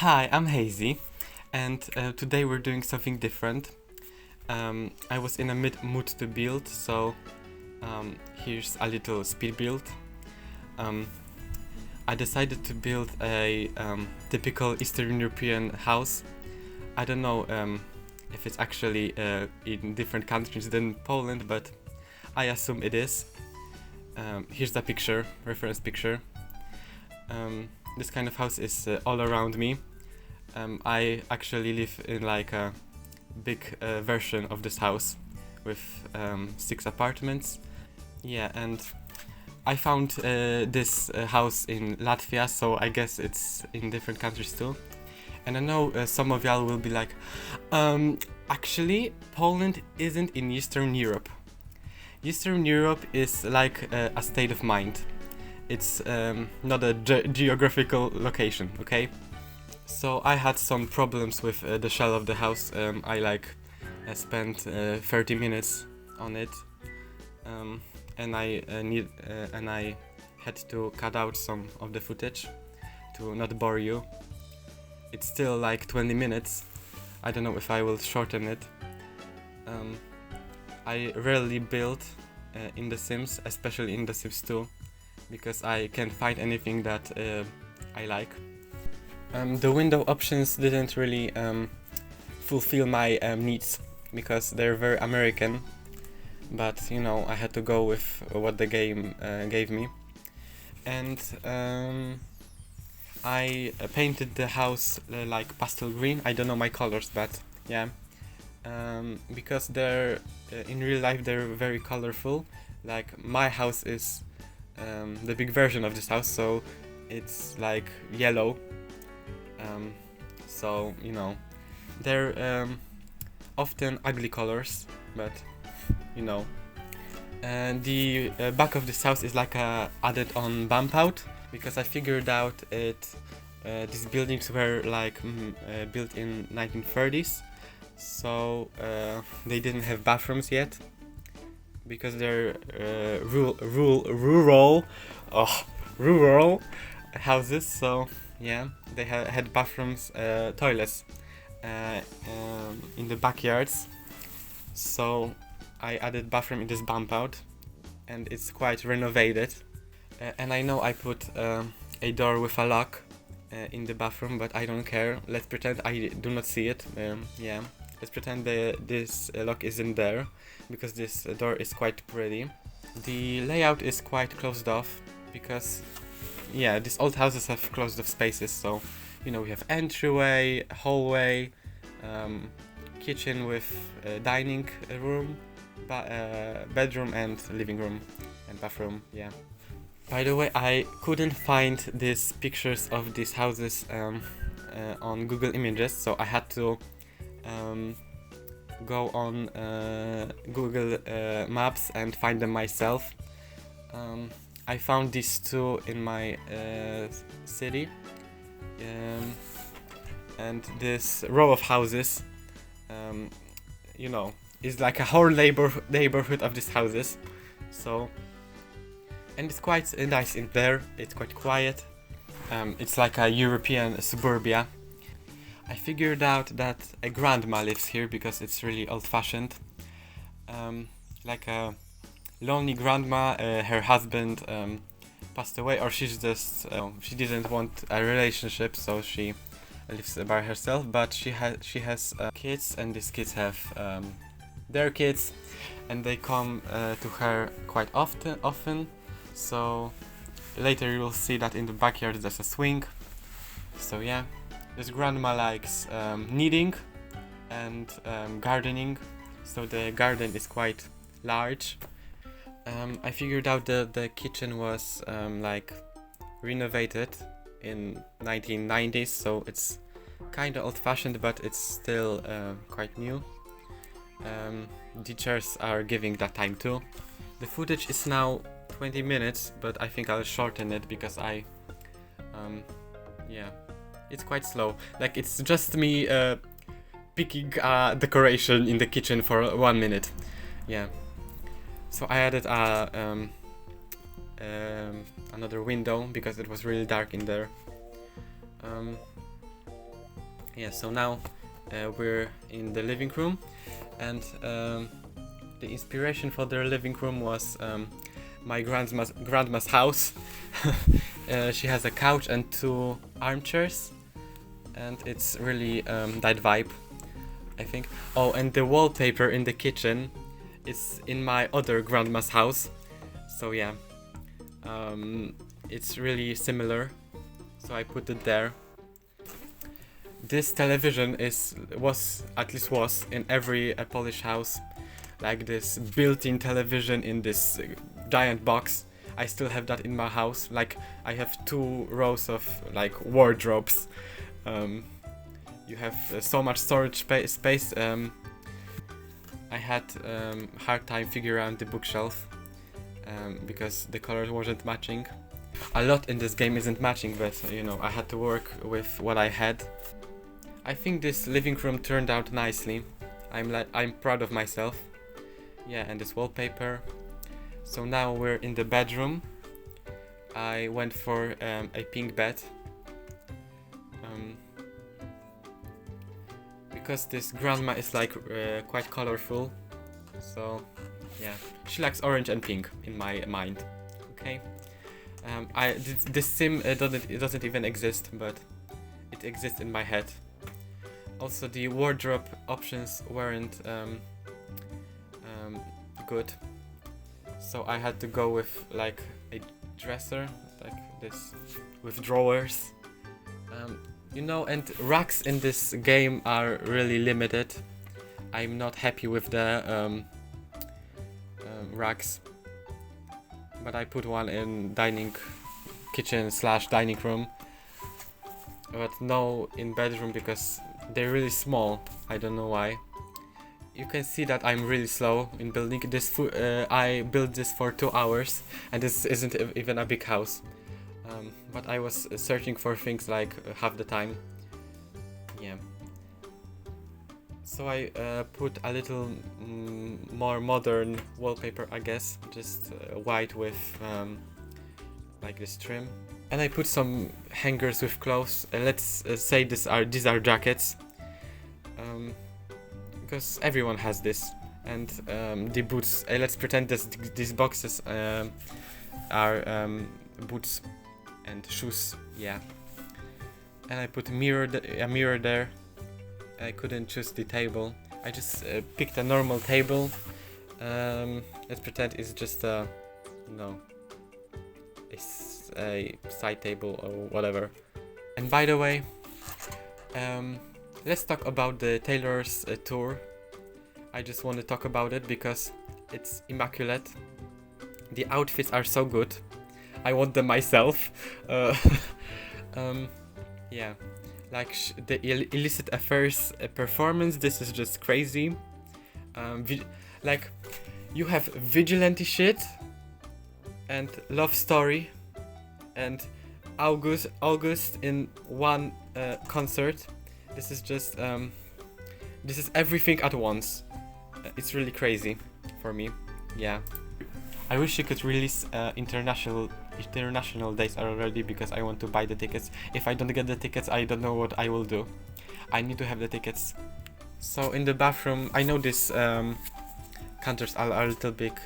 Hi, I'm Hazy, and today we're doing something different. I was in a mood to build, so here's a little speed build. Um, I decided to build a typical Eastern European house. I don't know if it's actually in different countries than Poland, but I assume it is. Here's the picture, reference picture. This kind of house is all around me. I actually live in like a big version of this house with 6 apartments. Yeah, and I found this house in Latvia, so I guess it's in different countries too. And I know some of y'all will be like, actually, Poland isn't in Eastern Europe. Eastern Europe is like a state of mind. It's not a geographical location, okay? So I had some problems with the shell of the house. I spent 30 minutes on it, and I had to cut out some of the footage to not bore you. It's still like 20 minutes. I don't know if I will shorten it. I rarely build in The Sims, especially in The Sims 2, because I can't find anything that I like. The window options didn't really fulfill my needs because they're very American, but you know, I had to go with what the game gave me. And I painted the house like pastel green. I don't know my colors, but yeah, because they're in real life they're very colorful. Like my house is the big version of this house, so it's like yellow. So you know, they're often ugly colors, but you know. And the back of this house is like a added on bump out, because I figured out these buildings were like built in 1930s, so they didn't have bathrooms yet, because they're rural houses. So yeah, they had bathrooms, toilets in the backyards. So I added bathroom in this bump out, and it's quite renovated. And I know I put a door with a lock in the bathroom, but I don't care. Let's pretend I do not see it. Yeah, let's pretend this lock isn't there, because this door is quite pretty. The layout is quite closed off, because yeah, these old houses have closed off spaces, so you know, we have entryway, hallway, kitchen with dining room, bedroom and living room and bathroom. Yeah. By the way, I couldn't find these pictures of these houses on Google Images, so I had to go on Google Maps and find them myself. I found these two in my city, and this row of houses, you know, is like a whole neighborhood of these houses. So, and it's quite nice in there. It's quite quiet. It's like a European suburbia. I figured out that a grandma lives here because it's really old-fashioned. Like a lonely grandma. Her husband passed away, or she's just she didn't want a relationship, so she lives by herself. But she has kids, and these kids have their kids, and they come to her quite often. So later you will see that in the backyard there's a swing. So yeah, this grandma likes knitting and gardening, so the garden is quite large. I figured out that the kitchen was like renovated in 1990s, so it's kind of old-fashioned, but it's still quite new. The chairs are giving that time too. The footage is now 20 minutes, but I think I'll shorten it because yeah, it's quite slow. Like, it's just me picking decoration in the kitchen for 1 minute. Yeah. So I added another window because it was really dark in there. Yeah, so now we're in the living room, and the inspiration for the living room was my grandma's house. She has a couch and 2 armchairs, and it's really that vibe, I think. Oh, and the wallpaper in the kitchen is in my other grandma's house, so yeah, it's really similar, so I put it there. This television was in every Polish house, like this built-in television in this giant box. I still have that in my house. Like, I have 2 rows of like wardrobes. You have so much storage space. I had hard time figuring out the bookshelf because the colors wasn't matching. A lot in this game isn't matching, but you know, I had to work with what I had. I think this living room turned out nicely. I'm proud of myself. Yeah, and this wallpaper. So now we're in the bedroom. I went for a pink bed. Because this grandma is like quite colorful. So yeah, she likes orange and pink in my mind. Okay. This sim doesn't even exist, but it exists in my head. Also, the wardrobe options weren't good, so I had to go with like a dresser like this with drawers. You know, and racks in this game are really limited. I'm not happy with the racks, but I put one in kitchen/dining room, but no in bedroom because they're really small. I don't know why. You can see that I'm really slow in building this. I built this for 2 hours, and this isn't even a big house. But I was searching for things like half the time. Yeah. So I put a little more modern wallpaper, I guess, just white with like this trim. And I put some hangers with clothes. Let's say these are jackets, because everyone has this. And the boots. Let's pretend these boxes are boots and shoes. Yeah. And I put a mirror there. I couldn't choose the table. I just picked a normal table. Let's pretend it's just a side table or whatever. And by the way, let's talk about the tailor's tour. I just want to talk about it because it's immaculate. The outfits are so good. I want them myself. Yeah, like the illicit affairs performance. This is just crazy. Like, you have vigilante shit and love story and August in one concert. This is just this is everything at once. It's really crazy for me. Yeah, I wish you could release international dates already, because I want to buy the tickets. If I don't get the tickets, I don't know what I will do. I need to have the tickets. So in the bathroom, I know this counters are a little bit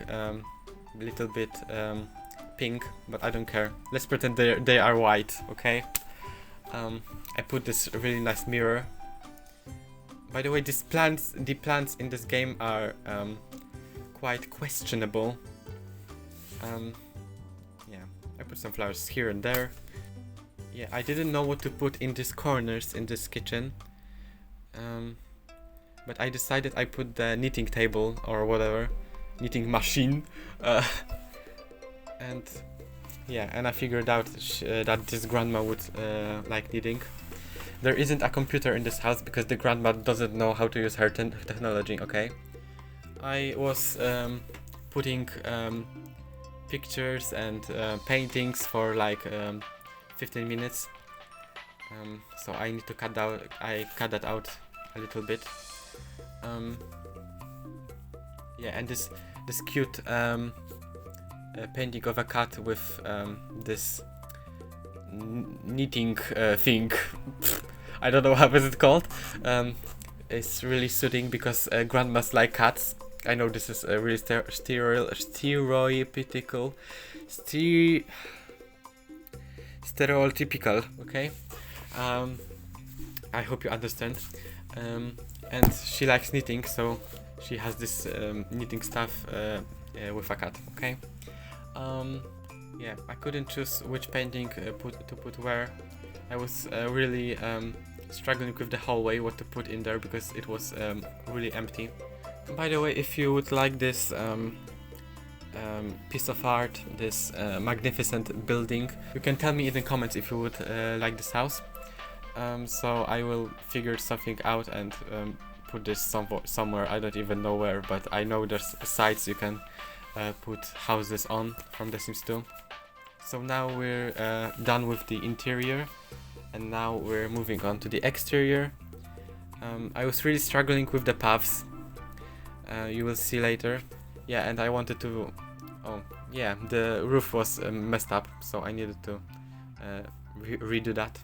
pink, but I don't care. Let's pretend they are white, okay? I put this really nice mirror. By the way, the plants in this game are quite questionable. Yeah, I put some flowers here and there. Yeah, I didn't know what to put in these corners in this kitchen. But I decided I put the knitting table or whatever, knitting machine. And yeah, and I figured out that this grandma would like knitting. There isn't a computer in this house because the grandma doesn't know how to use her technology, okay? I was putting pictures and paintings for like 15 minutes. So I need to cut that out a little bit. Yeah, and this cute painting of a cat with this knitting thing. I don't know how is it called. It's really soothing because grandmas like cats. I know this is really stereotypical, okay? I hope you understand. And she likes knitting, so she has this knitting stuff with a cat, okay? Yeah, I couldn't choose which painting to put where. I was really struggling with the hallway, what to put in there, because it was really empty. By the way, if you would like this piece of art, this magnificent building, you can tell me in the comments if you would like this house. So I will figure something out and put this somewhere. I don't even know where, but I know there's sites you can put houses on from The Sims 2. So now we're done with the interior, and now we're moving on to the exterior. I was really struggling with the paths. You will see later. Yeah, and I wanted to... Oh, yeah, the roof was messed up, so I needed to redo that.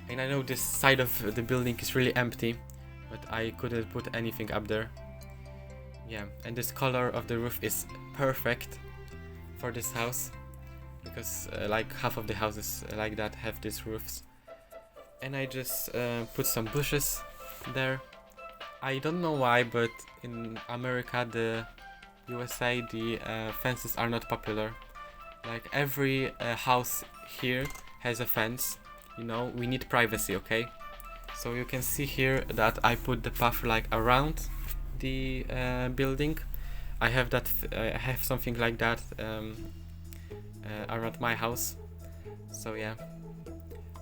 And I know this side of the building is really empty, but I couldn't put anything up there. Yeah, and this color of the roof is perfect for this house, because like half of the houses like that have these roofs. And I just put some bushes there. I don't know why, but in America, the USA, the fences are not popular. Like every house here has a fence. You know, we need privacy, okay? So you can see here that I put the path like around the building. I have that. I have something like that around my house. So yeah,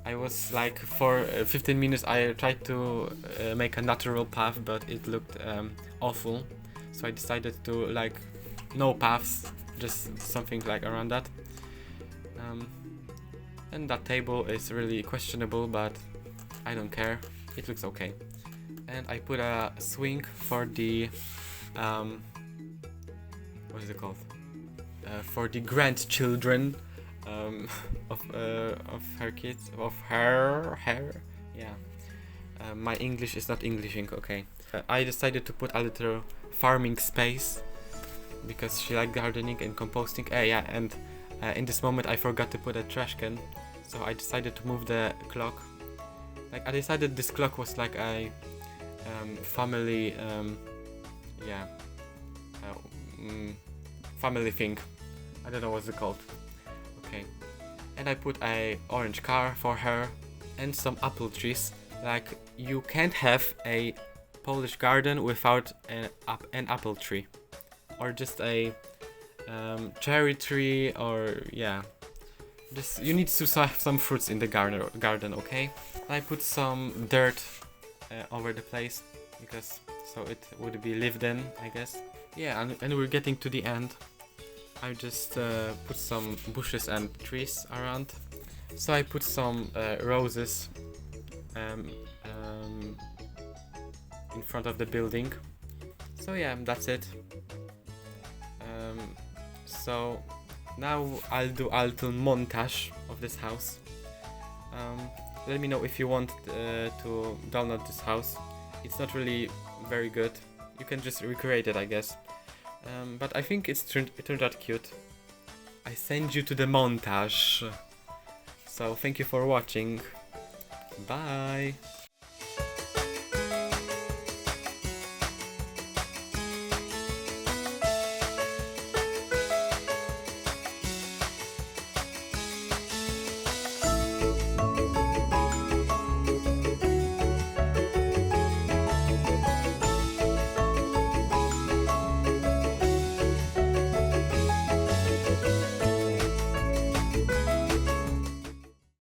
I was like for 15 minutes I tried to make a natural path, but it looked awful. So I decided to like no paths, just something like around that. And that table is really questionable, but I don't care. It looks okay. And I put a swing for the what is it called? For the grandchildren of her kids, of her. Yeah. My English is not Englishing, okay. I decided to put a little farming space because she liked gardening and composting. Yeah, and in this moment I forgot to put a trash can, so I decided to move the clock. Like I decided this clock was like a family, yeah, family thing. I don't know what's it called. Okay, and I put a orange car for her and some apple trees. Like you can't have a Polish garden without an apple tree, or just a cherry tree, or yeah, just you need to have some fruits in the garden. Okay, I put some dirt over the place because so it would be lived in, I guess. Yeah, and we're getting to the end. I just put some bushes and trees around. So I put some roses in front of the building. So yeah, that's it. So now I'll do a little montage of this house. Let me know if you want to download this house. It's not really very good. You can just recreate it, I guess. But I think it turned out cute. I send you to the montage. So thank you for watching. Bye.